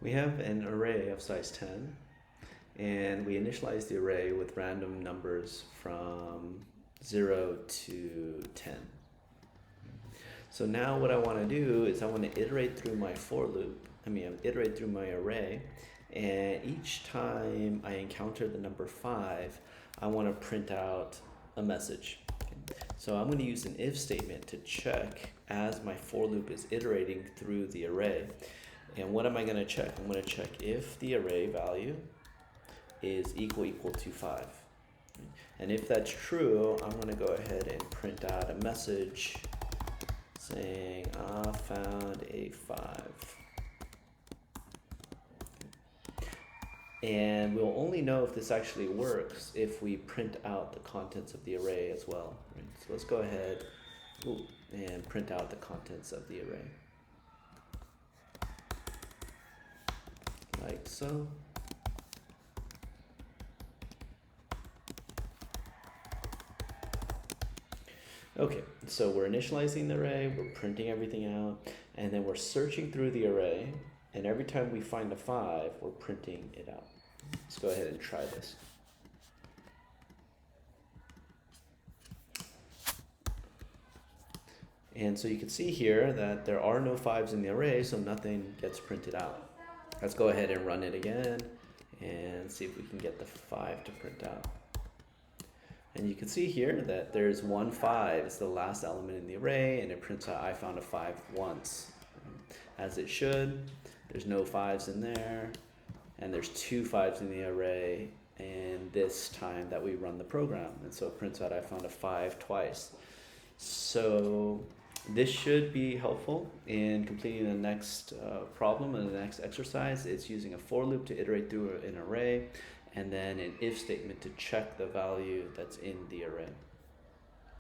We have an array of size 10, and we initialize the array with random numbers from 0 to 10. So now what I want to do is I want to iterate through my for loop, iterate through my array, and each time I encounter the number 5, I want to print out a message. So I'm going to use an if statement to check as my for loop is iterating through the array. And what am I going to check? I'm going to check if the array value is equal to 5. And if that's true, I'm going to go ahead and print out a message saying I found a 5. And we'll only know if this actually works if we print out the contents of the array as well. Right? So let's go ahead and print out the contents of the array. Like so. Okay, so we're initializing the array, we're printing everything out, and then we're searching through the array, and every time we find a 5, we're printing it out. Let's go ahead and try this. And so you can see here that there are no 5s in the array, so nothing gets printed out. Let's go ahead and run it again and see if we can get the 5 to print out. And you can see here that there's 1 5, it's the last element in the array, and it prints out I found a 5 once, as it should. There's no 5s in there, and there's 2 5s in the array, and this time that we run the program, and so it prints out I found a 5 twice. So this should be helpful in completing the next problem and the next exercise. It's using a for loop to iterate through an array, and then an if statement to check the value that's in the array.